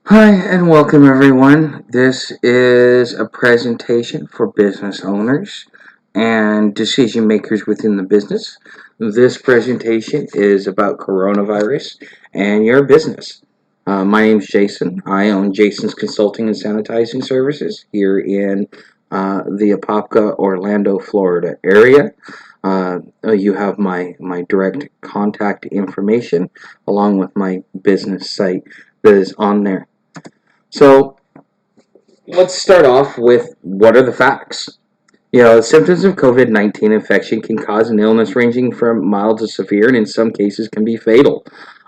Hi and welcome everyone. This is a presentation for business owners and decision makers within the business. This presentation is about coronavirus and your business. My name is Jason. I own Jason's Consulting and Sanitizing Services here in the Apopka, Orlando, Florida area. You have my direct contact information along with my business site that is on there. So let's start off with what are the facts? Symptoms of COVID-19 infection can cause an illness ranging from mild to severe and in some cases can be fatal.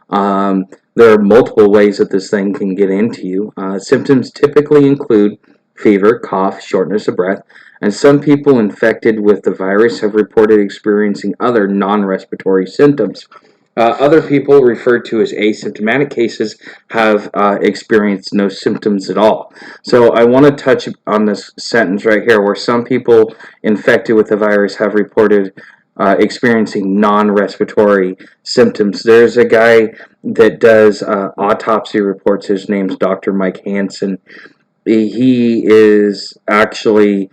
Um, there are multiple ways that this thing can get into you. Symptoms typically include fever, cough, shortness of breath, and some people infected with the virus have reported experiencing other non-respiratory symptoms. Other people, referred to as asymptomatic cases, have experienced no symptoms at all. So I want to touch on this sentence right here where some people infected with the virus have reported experiencing non-respiratory symptoms. There's a guy that does autopsy reports. His name's Dr. Mike Hansen. He is actually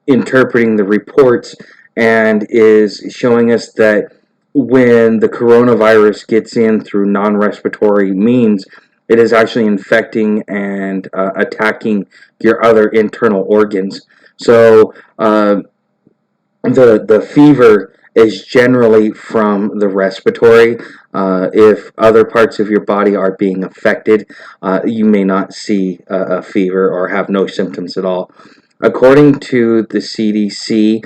interpreting the reports and is showing us that when the coronavirus gets in through non-respiratory means, it is actually infecting and attacking your other internal organs. So the fever is generally from the respiratory. If other parts of your body are being affected, you may not see a fever or have no symptoms at all. According to the CDC,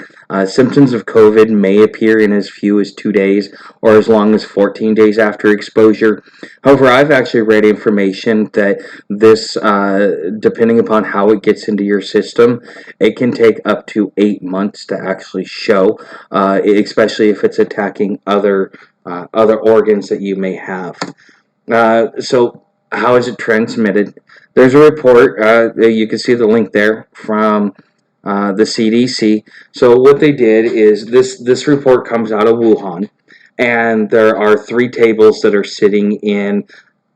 symptoms of COVID may appear in as few as 2 days or as long as 14 days after exposure. However, I've actually read information that this, depending upon how it gets into your system, it can take up to 8 months to actually show, especially if it's attacking other organs that you may have. So how is it transmitted? There's a report. You can see the link there from the CDC. So what they did is this report comes out of Wuhan, and there are 3 tables that are sitting in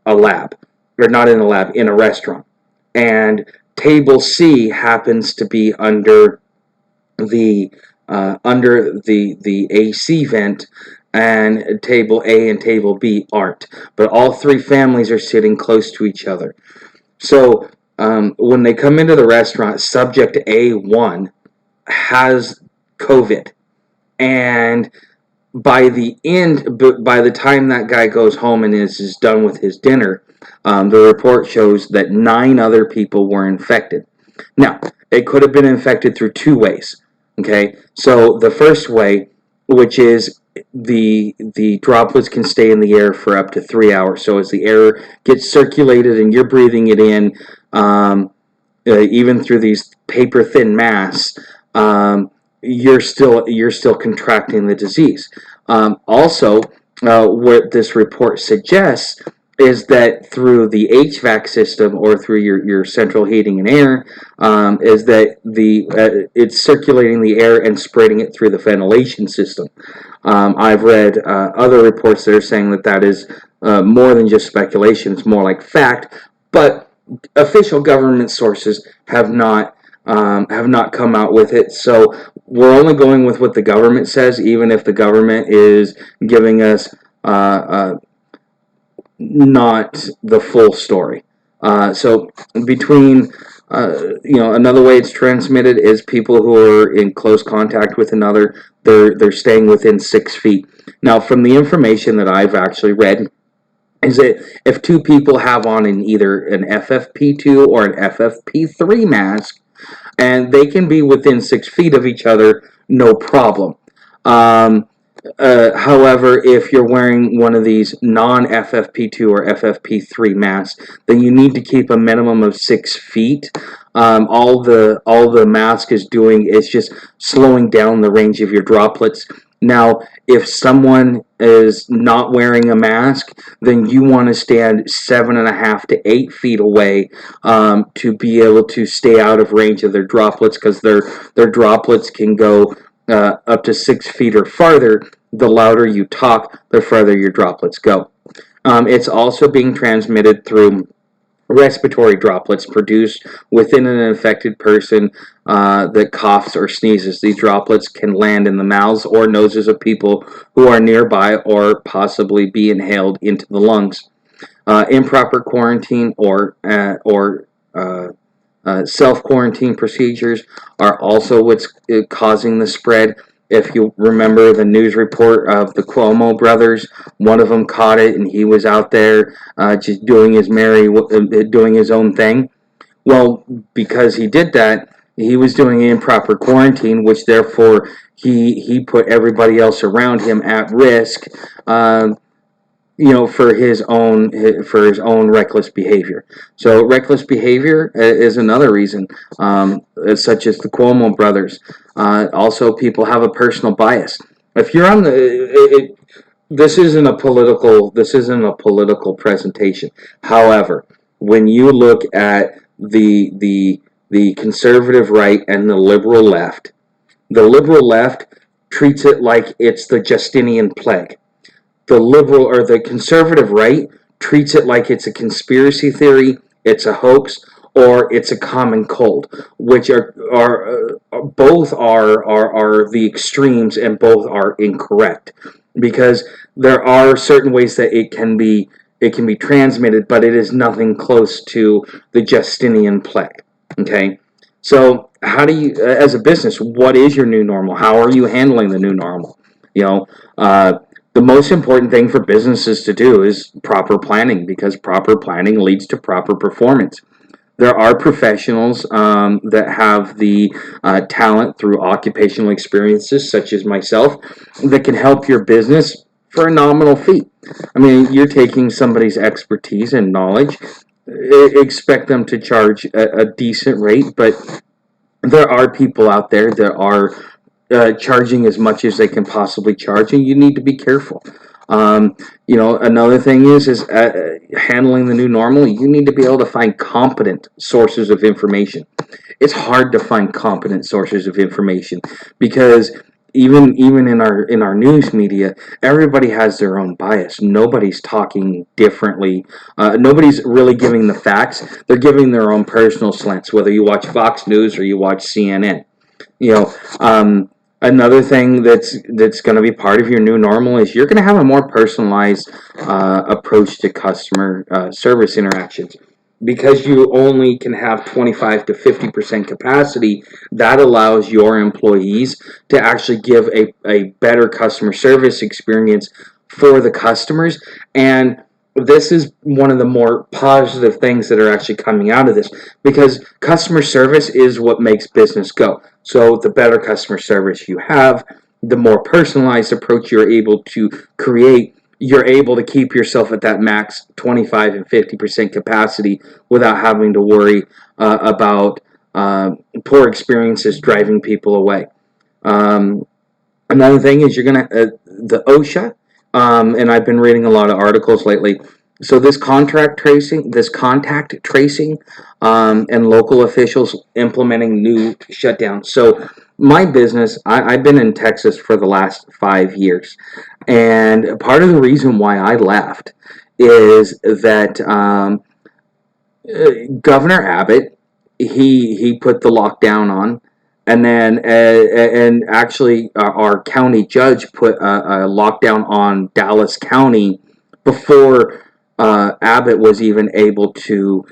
a lab, or not in a lab, in a restaurant. And table C happens to be the under the AC vent, and table A and table B aren't. But all 3 families are sitting close to each other. So when they come into the restaurant, subject A1 has COVID, and by the time that guy goes home and is done with his dinner, the report shows that 9 other people were infected. Now, it could have been infected through 2 ways. Okay, so the first way, which is the droplets can stay in the air for up to 3 hours. So as the air gets circulated and you're breathing it in, even through these paper thin masks, you're still contracting the disease. Also, what this report suggests is that through the HVAC system or through your central heating and air, is that it's circulating the air and spreading it through the ventilation system. I've read other reports that are saying that is more than just speculation; it's more like fact. But official government sources have not come out with it. So we're only going with what the government says, even if the government is giving us not the full story. So between another way it's transmitted is people who are in close contact with another. They're staying within 6 feet. Now, from the information that I've actually read, is that if 2 people have on either an FFP2 or an FFP3 mask, and they can be within 6 feet of each other, no problem. However, if you're wearing one of these non-FFP2 or FFP3 masks, then you need to keep a minimum of 6 feet. All the mask is doing is just slowing down the range of your droplets. Now, if someone is not wearing a mask, then you want to stand 7.5 to 8 feet away to be able to stay out of range of their droplets, because their droplets can go up to 6 feet or farther. The louder you talk, the further your droplets go. It's also being transmitted through respiratory droplets produced within an infected person that coughs or sneezes. These droplets can land in the mouths or noses of people who are nearby or possibly be inhaled into the lungs. Improper quarantine or self-quarantine procedures are also what's causing the spread. If you remember the news report of the Cuomo brothers, one of them caught it, and he was out there just doing doing his own thing. Well, because he did that, he was doing improper quarantine, which therefore he put everybody else around him at risk. For his own reckless behavior. So reckless behavior is another reason, such as the Cuomo brothers. Also, people have a personal bias. If you're on this isn't a political presentation. However, when you look at the conservative right and the liberal left treats it like it's the Justinian plague. The liberal or the conservative right treats it like it's a conspiracy theory, it's a hoax, or it's a common cold, which are both are the extremes, and both are incorrect, because there are certain ways that it can be transmitted, but it is nothing close to the Justinian plague. Okay, so how do you, as a business, what is your new normal? How are you handling the new normal? You know, the most important thing for businesses to do is proper planning, because proper planning leads to proper performance. There are professionals that have the talent through occupational experiences, such as myself, that can help your business for a nominal fee. I mean, you're taking somebody's expertise and knowledge, expect them to charge a decent rate, but there are people out there that are charging as much as they can possibly charge, and you need to be careful. Another thing is handling the new normal. You need to be able to find competent sources of information. It's hard to find competent sources of information, because even in our news media, everybody has their own bias. Nobody's talking differently. Nobody's really giving the facts. They're giving their own personal slants, whether you watch Fox News or you watch CNN. You know, another thing that's going to be part of your new normal is you're going to have a more personalized approach to customer service interactions. Because you only can have 25 to 50% capacity, that allows your employees to actually give a better customer service experience for the customers. And this is one of the more positive things that are actually coming out of this, because customer service is what makes business go. So the better customer service you have, the more personalized approach you're able to create, you're able to keep yourself at that max 25 and 50% capacity without having to worry about poor experiences driving people away. Another thing is you're going to, the OSHA, and I've been reading a lot of articles lately. So this contact tracing, and local officials implementing new shutdowns. So my business, I've been in Texas for the last 5 years. And part of the reason why I left is that Governor Abbott, he put the lockdown on, and then and actually our county judge put a lockdown on Dallas County before Abbott was even able to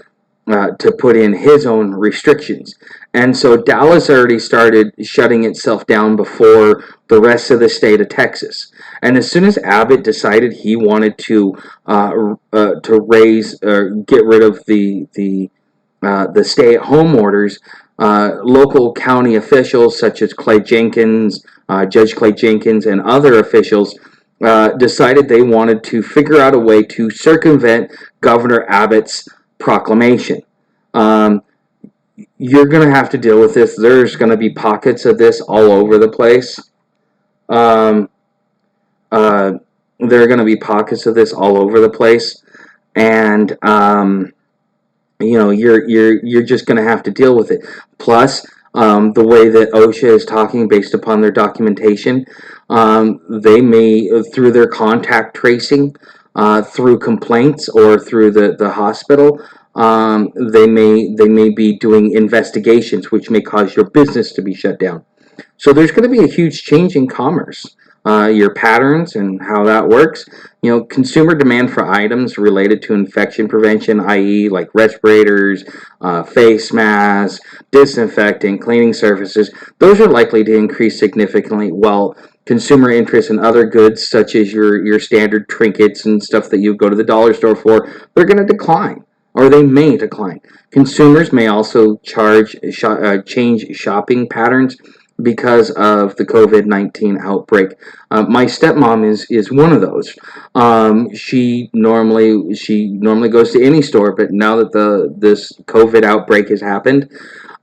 put in his own restrictions. And so Dallas already started shutting itself down before the rest of the state of Texas. And as soon as Abbott decided he wanted to raise or get rid of the stay-at-home orders, local county officials such as Judge Clay Jenkins, and other officials decided they wanted to figure out a way to circumvent Governor Abbott's proclamation. You're going to have to deal with this. There's going to be pockets of this all over the place. Um, there are going to be pockets of this all over the place, and you're just going to have to deal with it. Plus, the way that OSHA is talking based upon their documentation, they may, through their contact tracing, through complaints or through the hospital, They may be doing investigations, which may cause your business to be shut down. So there's going to be a huge change in commerce, your patterns and how that works. Consumer demand for items related to infection prevention, i.e., like respirators, face masks, disinfecting, cleaning surfaces, those are likely to increase significantly. While consumer interest in other goods, such as your standard trinkets and stuff that you go to the dollar store for, they're going to decline, or they may decline. Consumers may also change shopping patterns because of the COVID-19 outbreak. My stepmom is one of those. She normally goes to any store, but now that this COVID outbreak has happened,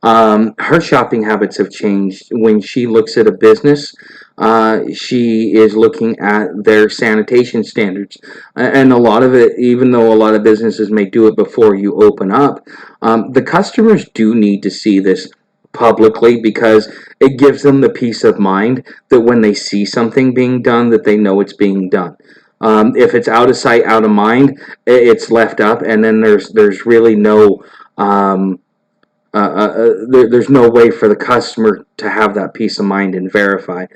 her shopping habits have changed. When she looks at a business, she is looking at their sanitation standards, and a lot of it, even though a lot of businesses may do it before you open up, the customers do need to see this publicly, because it gives them the peace of mind that when they see something being done, that they know it's being done. If it's out of sight, out of mind, it's left up, and then there's really no there's no way for the customer to have that peace of mind and verify.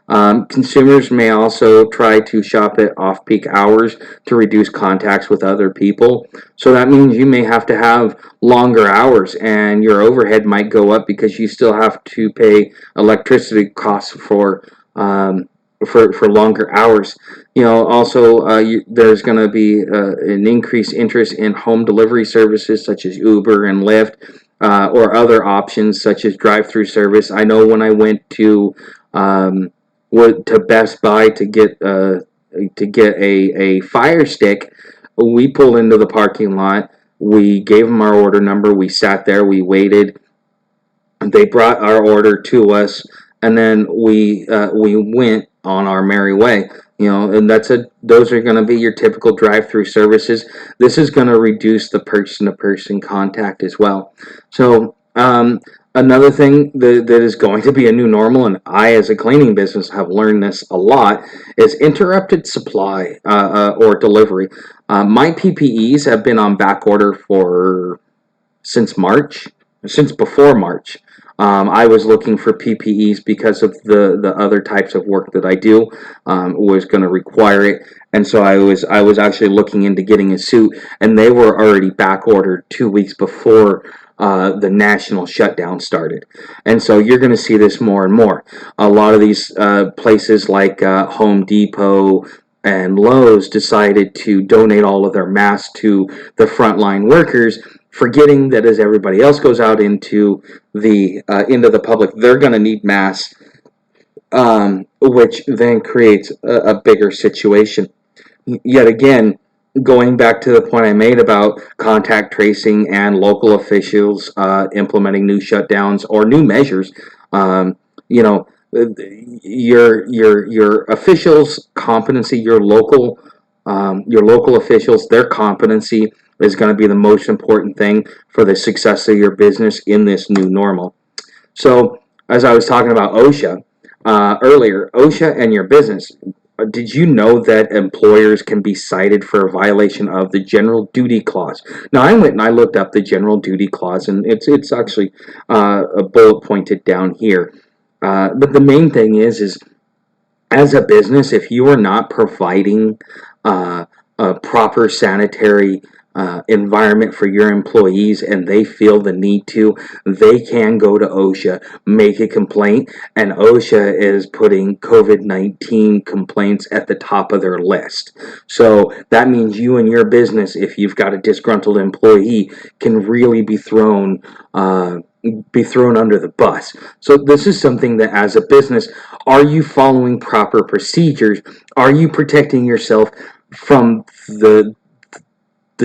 Consumers may also try to shop at off-peak hours to reduce contacts with other people. So that means you may have to have longer hours, and your overhead might go up because you still have to pay electricity costs for longer hours. Also, there's going to be an increased interest in home delivery services such as Uber and Lyft, or other options such as drive-through service. I know when I went to Best Buy to get a Fire Stick, we pulled into the parking lot. We gave them our order number. We sat there. We waited. They brought our order to us, and then we went on our merry way. And those are going to be your typical drive-through services. This is going to reduce the person-to-person contact as well. So another thing that is going to be a new normal, and I, as a cleaning business, have learned this a lot, is interrupted supply or delivery. My PPEs have been on back order since March, since before March. I was looking for PPEs because of the other types of work that I do, was going to require it, and so I was actually looking into getting a suit, and they were already back ordered 2 weeks before the national shutdown started. And so you're going to see this more and more. A lot of these places like Home Depot and Lowe's decided to donate all of their masks to the frontline workers, forgetting that as everybody else goes out into the public, they're going to need masks, which then creates a bigger situation. Yet again, going back to the point I made about contact tracing and local officials implementing new shutdowns or new measures, you know, your officials' competency, your local officials, their competency is going to be the most important thing for the success of your business in this new normal. So, as I was talking about OSHA earlier, OSHA and your business, did you know that employers can be cited for a violation of the General Duty Clause? Now, I went and I looked up the General Duty Clause, and it's actually a bullet pointed down here. But the main thing is as a business, if you are not providing a proper sanitary environment for your employees, and they feel the need to, they can go to OSHA, make a complaint, and OSHA is putting COVID-19 complaints at the top of their list. So that means you and your business, if you've got a disgruntled employee, can really be thrown under the bus. So this is something that, as a business, are you following proper procedures? Are you protecting yourself from the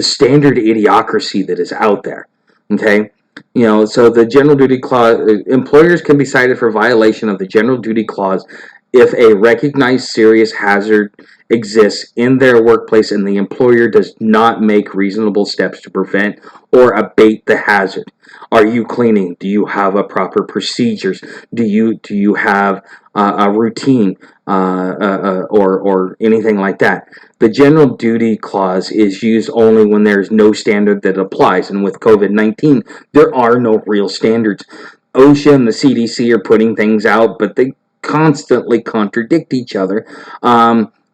standard idiocracy that is out there? Okay, so the General Duty Clause, employers can be cited for violation of the General Duty Clause if a recognized serious hazard exists in their workplace and the employer does not make reasonable steps to prevent or abate the hazard. Are you cleaning? Do you have a proper procedures? Do you have a routine or anything like that? The general duty clause is used only when there's no standard that applies, and with COVID-19, there are no real standards. OSHA and the CDC are putting things out, but they constantly contradict each other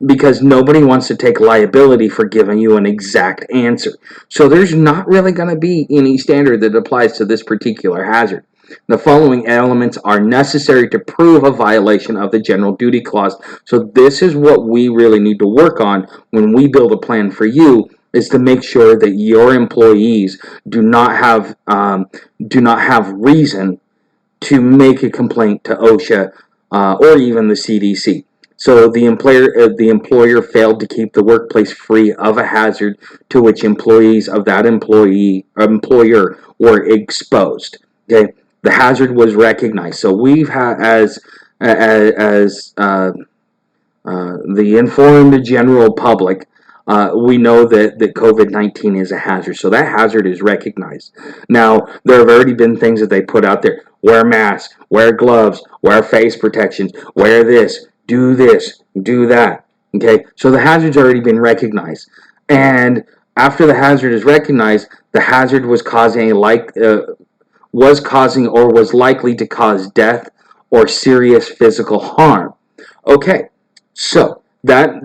because nobody wants to take liability for giving you an exact answer. So there's not really going to be any standard that applies to this particular hazard. The following elements are necessary to prove a violation of the general duty clause. So this is what we really need to work on when we build a plan for you, is to make sure that your employees do not have reason to make a complaint to OSHA or even the CDC. So the employer failed to keep the workplace free of a hazard to which employees of that employer were exposed. Okay, the hazard was recognized. So we've had as the informed general public, we know that COVID-19 is a hazard. So that hazard is recognized. Now, there have already been things that they put out there. Wear masks, wear gloves, wear face protections, wear this, do that. Okay, so the hazard's already been recognized. And after the hazard is recognized, the hazard was causing or was likely to cause death or serious physical harm. Okay, so that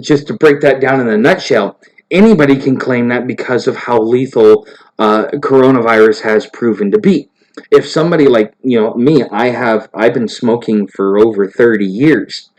just to break that down in a nutshell, anybody can claim that because of how lethal coronavirus has proven to be. If somebody like me, I've been smoking for over 30 years.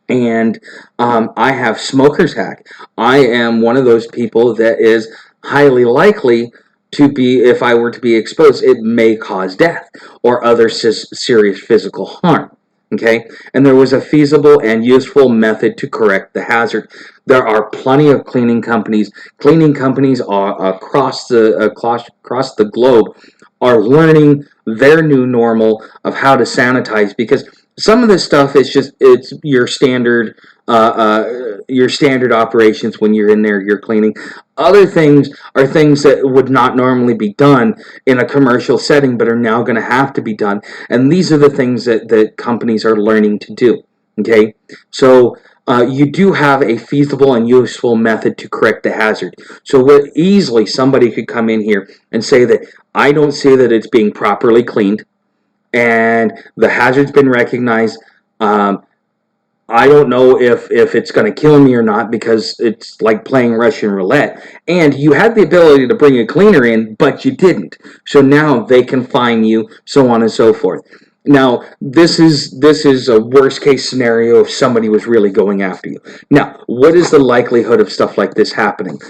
And I have smoker's hack. I am one of those people that is highly likely to be, if I were to be exposed, it may cause death or other serious physical harm. Okay, and there was a feasible and useful method to correct the hazard. There are plenty of cleaning companies. Cleaning companies are across the globe are learning their new normal of how to sanitize, because some of this stuff is just it's your standard operations when you're in there, you're cleaning. Other things are things that would not normally be done in a commercial setting, but are now going to have to be done. And these are the things that companies are learning to do. Okay, so you do have a feasible and useful method to correct the hazard. So easily somebody could come in here and say that I don't see that it's being properly cleaned, and the hazard's been recognized. I don't know if it's going to kill me or not, because it's like playing Russian roulette. And you had the ability to bring a cleaner in, but you didn't. So now they can fine you, so on and so forth. Now, this is a worst case scenario if somebody was really going after you. Now, what is the likelihood of stuff like this happening?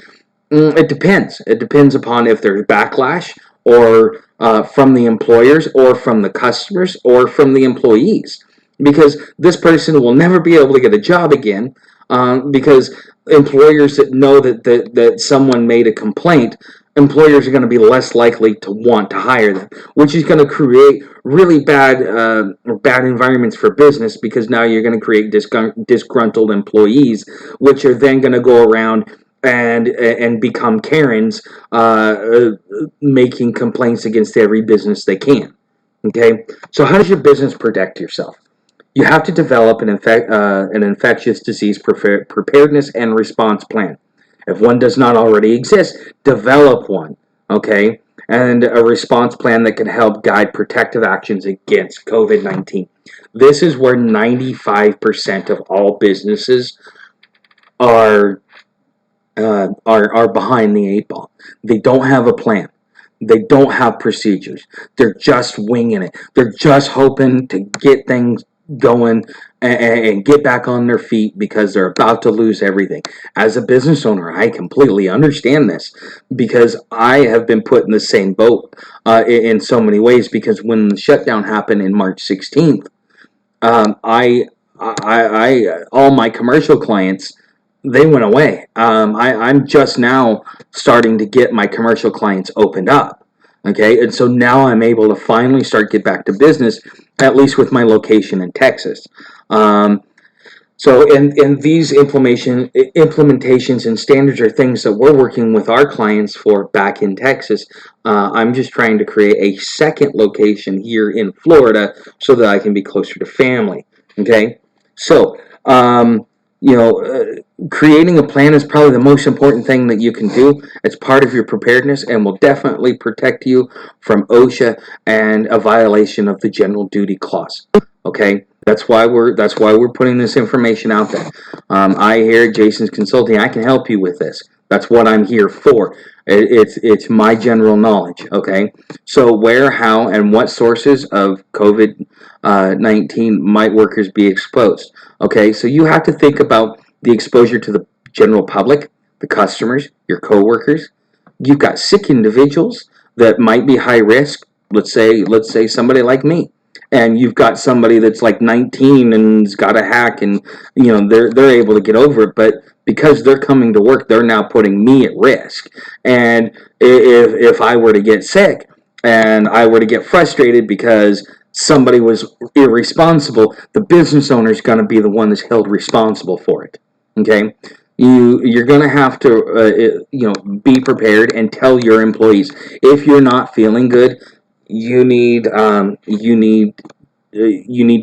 It depends. It depends upon if there's backlash or from the employers or from the customers or from the employees, because this person will never be able to get a job again, because employers that know that someone made a complaint, employers are going to be less likely to want to hire them, which is going to create really bad environments for business, because now you're going to create disgruntled employees, which are then going to go around and become Karens, making complaints against every business they can. Okay, so how does your business protect yourself? You have to develop an infectious disease preparedness and response plan. If one does not already exist, develop one, okay? And a response plan that can help guide protective actions against COVID-19. This is where 95% of all businesses are behind the eight ball. They don't have a plan. They don't have procedures. They're just winging it. They're just hoping to get things going and get back on their feet, because they're about to lose everything. As a business owner, I completely understand this, because I have been put in the same boat in so many ways, because when the shutdown happened in March 16th, all my commercial clients, they went away. I'm just now starting to get my commercial clients opened up. Okay, and so now I'm able to finally get back to business, at least with my location in Texas. And these implementations and standards are things that we're working with our clients for back in Texas. I'm just trying to create a second location here in Florida so that I can be closer to family. Okay, so creating a plan is probably the most important thing that you can do. It's part of your preparedness and will definitely protect you from OSHA and a violation of the general duty clause. Okay, that's why we're putting this information out there. I here at Jason's Consulting, I can help you with this. That's what I'm here for. It's my general knowledge. Okay, so where, how, and what sources of COVID-19 might workers be exposed? Okay, so you have to think about the exposure to the general public, the customers, your coworkers. You've got sick individuals that might be high risk. Let's say somebody like me, and you've got somebody that's like 19 and's got a hack, and they're able to get over it, but because they're coming to work, they're now putting me at risk. And if I were to get sick and I were to get frustrated because somebody was irresponsible, the business owner is going to be the one that's held responsible for it. Okay, you're going to have to be prepared and tell your employees if you're not feeling good, you need to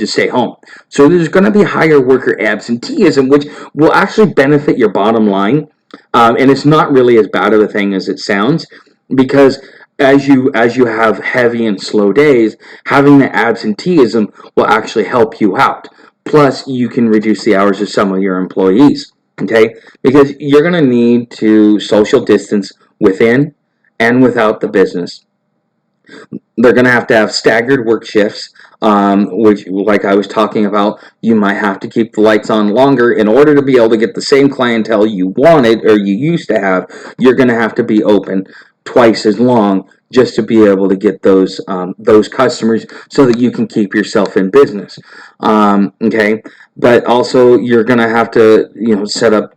stay home. So there's going to be higher worker absenteeism, which will actually benefit your bottom line, and it's not really as bad of a thing as it sounds, because as you have heavy and slow days, having the absenteeism will actually help you out. Plus, you can reduce the hours of some of your employees. Okay, because you're going to need to social distance within and without the business. They're going to have staggered work shifts, which, like I was talking about, you might have to keep the lights on longer in order to be able to get the same clientele you wanted or you used to have. You're going to have to be open twice as long just to be able to get those customers so that you can keep yourself in business. Okay, but also you're going to have to set up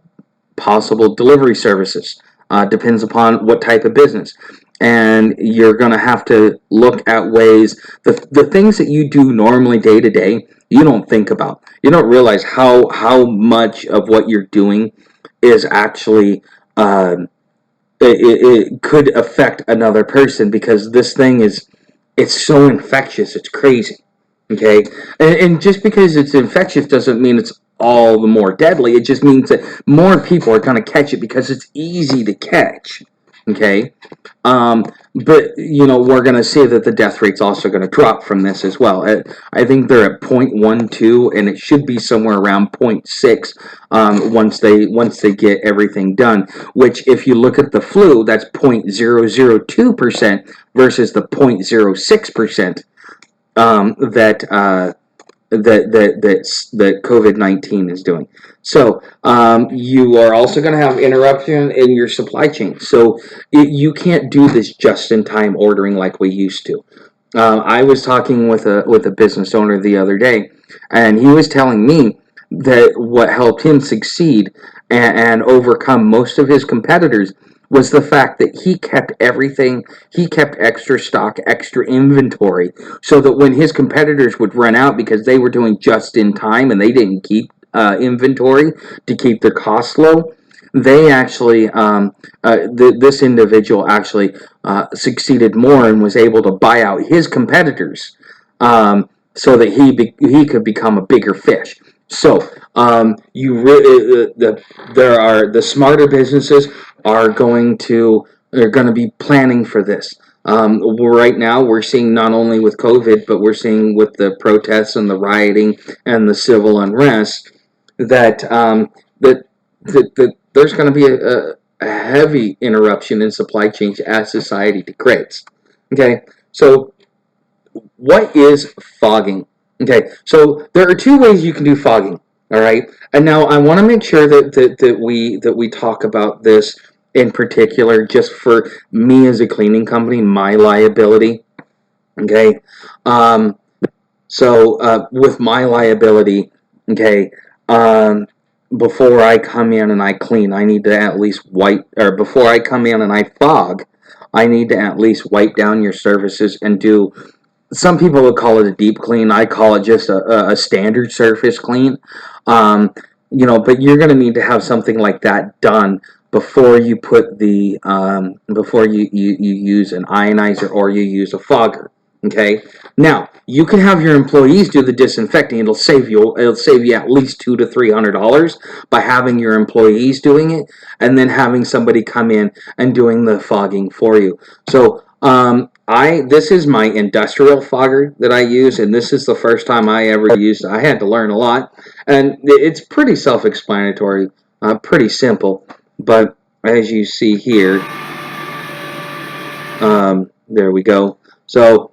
possible delivery services. Depends upon what type of business. And you're going to have to look at ways, the things that you do normally day to day, you don't think about. You don't realize how much of what you're doing is actually, it could affect another person, because this thing it's so infectious, it's crazy. Okay, and just because it's infectious doesn't mean it's all the more deadly. It just means that more people are going to catch it because it's easy to catch. Okay, but we're going to see that the death rate's also going to drop from this as well. I think they're at 0.12, and it should be somewhere around 0.6 once they get everything done. Which, if you look at the flu, that's 0.002% versus the 0.06% that COVID-19 is doing. So you are also going to have interruption in your supply chain. So you can't do this just-in-time ordering like we used to. I was talking with a business owner the other day, and he was telling me that what helped him succeed and overcome most of his competitors was the fact that he kept everything, he kept extra stock, extra inventory, so that when his competitors would run out because they were doing just in time and they didn't keep inventory to keep their costs low, they actually, this individual actually succeeded more and was able to buy out his competitors, so that he could become a bigger fish. So there are the smarter businesses are going to be planning for this. Right now, we're seeing not only with COVID, but we're seeing with the protests and the rioting and the civil unrest that that there's going to be a heavy interruption in supply chains as society degrades. Okay, so what is fogging? Okay, so there are two ways you can do fogging. All right, and now I want to make sure that we talk about this in particular, just for me as a cleaning company, my liability. Okay, so with my liability, okay, before I come in and I clean, I need to at least wipe, or before I come in and I fog, I need to at least wipe down your surfaces and do some people would call it a deep clean. I call it just a standard surface clean. Um, but you're going to need to have something like that done before you put the before you use an ionizer or you use a fogger. Okay. Now you can have your employees do the disinfecting. It'll save you at least $200 to $300 by having your employees doing it, and then having somebody come in and doing the fogging for you. So this is my industrial fogger that I use, and this is the first time I ever used it. I had to learn a lot, and it's pretty self-explanatory, pretty simple. But as you see here, there we go. So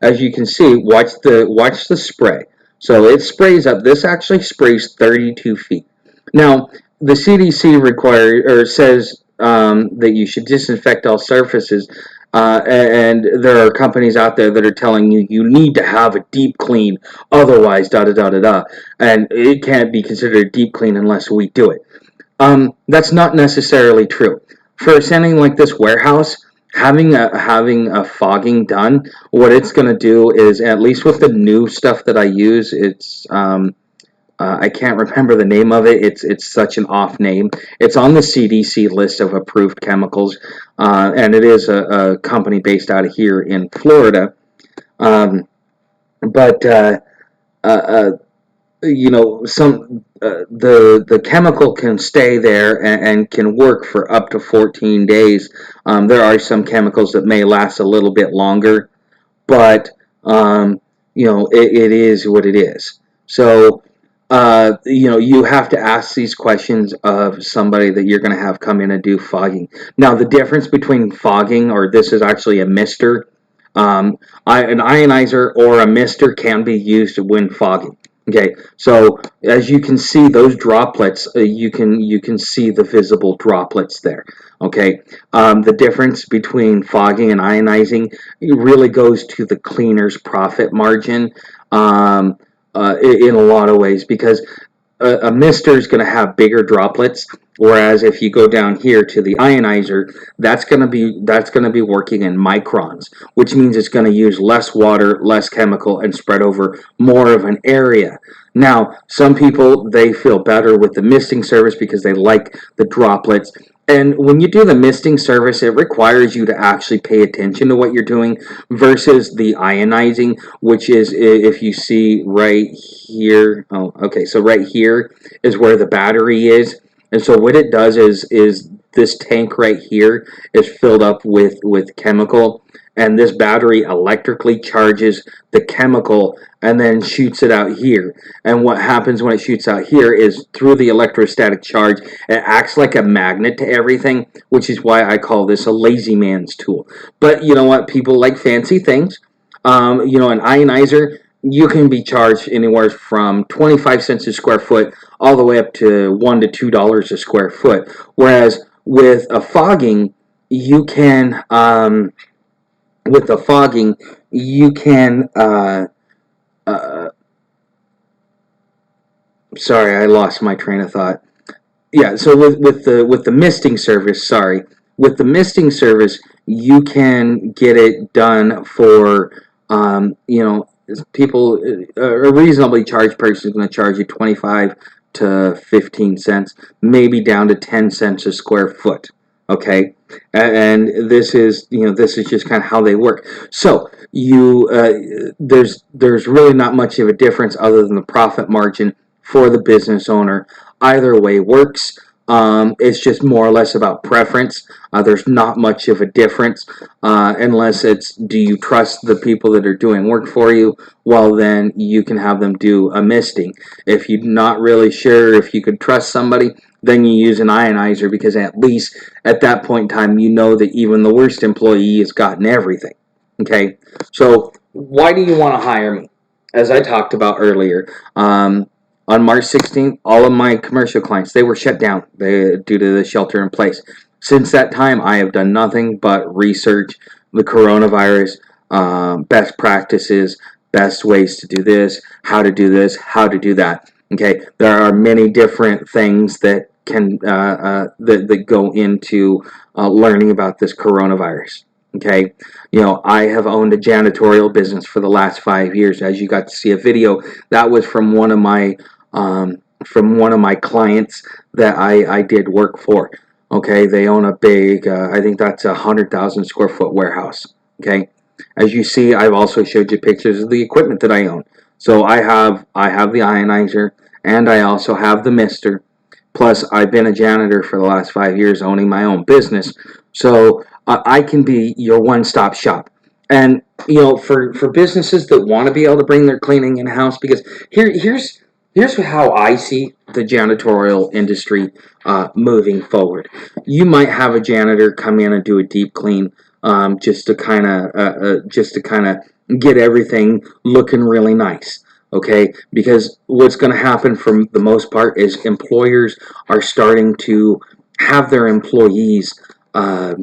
as you can see, watch the spray. So it sprays up. This actually sprays 32 feet. Now the CDC says that you should disinfect all surfaces, and there are companies out there that are telling you you need to have a deep clean, otherwise da da da da da, and it can't be considered a deep clean unless we do it. That's not necessarily true. For something like this warehouse, having a fogging done, what it's going to do is, at least with the new stuff that I use, it's I can't remember the name of it. It's such an off name. It's on the CDC list of approved chemicals, and it is a company based out of here in Florida. Um, but uh, the chemical can stay there and can work for up to 14 days. There are some chemicals that may last a little bit longer, but it is what it is. So you have to ask these questions of somebody that you're going to have come in and do fogging. Now, the difference between fogging, or this is actually a mister, an ionizer or a mister can be used when fogging. Okay, so as you can see, those droplets, you can see the visible droplets there. Okay, the difference between fogging and ionizing really goes to the cleaner's profit margin, in a lot of ways, because a mister is going to have bigger droplets, whereas if you go down here to the ionizer, that's going to be working in microns, which means it's going to use less water, less chemical, and spread over more of an area. Now, some people, they feel better with the misting service because they like the droplets. And when you do the misting service, it requires you to actually pay attention to what you're doing versus the ionizing, which is, if you see right here. Oh, okay. So right here is where the battery is. And so what it does is this tank right here is filled up with chemical, and this battery electrically charges the chemical and then shoots it out here. And what happens when it shoots out here is, through the electrostatic charge, it acts like a magnet to everything, which is why I call this a lazy man's tool. But you know what? People like fancy things. An ionizer, you can be charged anywhere from 25 cents a square foot all the way up to $1 to $2 a square foot. Whereas with a fogging, you can with the fogging you can uh, sorry, I lost my train of thought. Yeah, so with the misting service, sorry, with the misting service, you can get it done for people. A reasonably charged person is going to charge you 25 to 15 cents, maybe down to 10 cents a square foot. Okay, and this is just kind of how they work. So there's really not much of a difference other than the profit margin for the business owner. Either way works. It's just more or less about preference. There's not much of a difference, unless it's, do you trust the people that are doing work for you? Well, then you can have them do a misting. If you're not really sure if you could trust somebody, then you use an ionizer, because at least at that point in time, you know that even the worst employee has gotten everything. Okay, so why do you want to hire me? As I talked about earlier, on March 16th, all of my commercial clients, they were shut down due to the shelter in place. Since that time, I have done nothing but research the coronavirus, best practices, best ways to do this, how to do that. Okay, there are many different things that can that go into learning about this coronavirus. Okay, I have owned a janitorial business for the last 5 years. As you got to see a video, that was from one of my clients that I did work for. Okay, they own a big, I think that's 100,000 square foot warehouse. Okay, as you see, I've also showed you pictures of the equipment that I own. So I have the ionizer, and I also have the mister. Plus, I've been a janitor for the last 5 years, owning my own business. So I can be your one-stop shop. And for businesses that want to be able to bring their cleaning in house, because here's how I see the janitorial industry moving forward. You might have a janitor come in and do a deep clean, just to kind of get everything looking really nice. Okay, because what's going to happen for the most part is employers are starting to have their employees uh,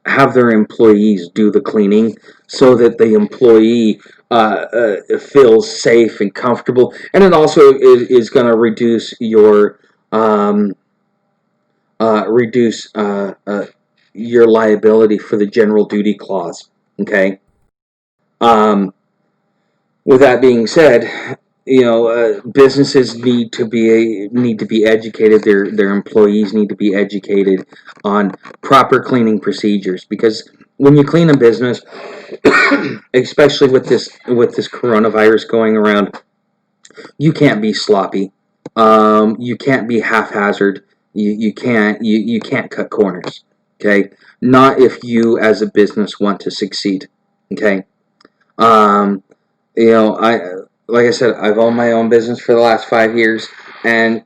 do the cleaning, so that the employee feels safe and comfortable, and it also is going to um, reduce your liability for the general duty clause. Okay. Um, with that being said, businesses need to be educated. Their employees need to be educated on proper cleaning procedures, because when you clean a business, especially with this coronavirus going around, you can't be sloppy. You can't be haphazard. You can't cut corners. Okay, not if you as a business want to succeed. Okay. Um, I like I said, I've owned my own business for the last 5 years, and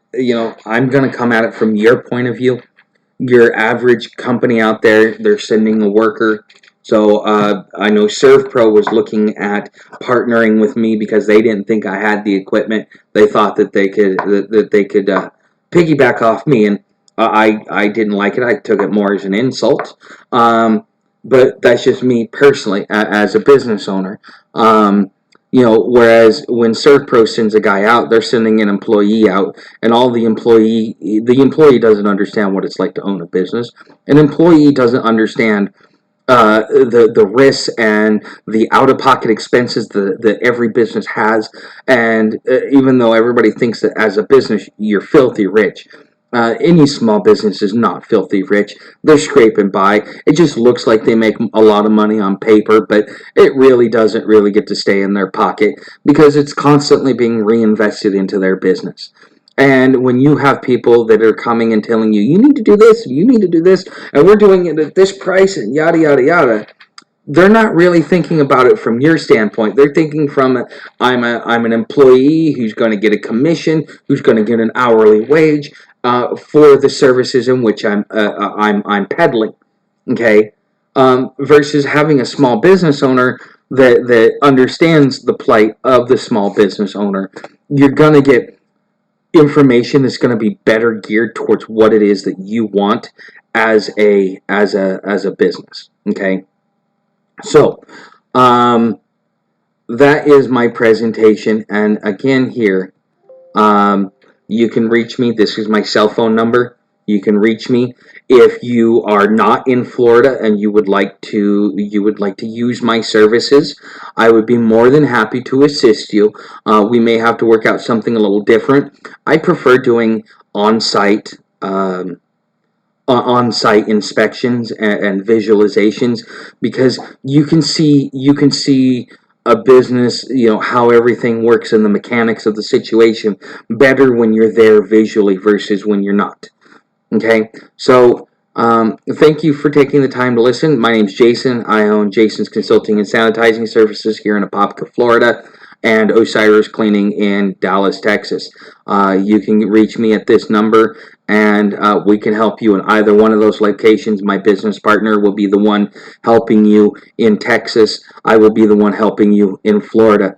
I'm gonna come at it from your point of view. Your average company out there, they're sending a worker. So I know ServPro was looking at partnering with me because they didn't think I had the equipment. They thought that they could piggyback off me, and I didn't like it. I took it more as an insult. But that's just me personally, as a business owner. Whereas when ServPro sends a guy out, they're sending an employee out, and the employee doesn't understand what it's like to own a business. An employee doesn't understand the risks and the out-of-pocket expenses that every business has. And even though everybody thinks that as a business you're filthy rich, any small business is not filthy rich. They're scraping by. It just looks like they make a lot of money on paper, but it really doesn't really get to stay in their pocket, because it's constantly being reinvested into their business. And when you have people that are coming and telling you, you need to do this, you need to do this, and we're doing it at this price, and yada, yada, yada, they're not really thinking about it from your standpoint. They're thinking from, I'm an employee who's going to get a commission, who's going to get an hourly wage for the services in which I'm peddling. Okay. Versus having a small business owner that understands the plight of the small business owner. You're going to get information that's going to be better geared towards what it is that you want as a business. Okay. So, that is my presentation. And again, here, um, you can reach me. This is my cell phone number. You can reach me if you are not in Florida and you would like to use my services. I would be more than happy to assist you. We may have to work out something a little different. I prefer doing on-site. On-site inspections and visualizations, because you can see a business, how everything works and the mechanics of the situation better when you're there visually versus when you're not. Okay, so thank you for taking the time to listen. My name's Jason. I own Jason's Consulting and Sanitizing Services here in Apopka, Florida, and Osiris Cleaning in Dallas, Texas. You can reach me at this number, and we can help you in either one of those locations. My business partner will be the one helping you in Texas. I will be the one helping you in Florida.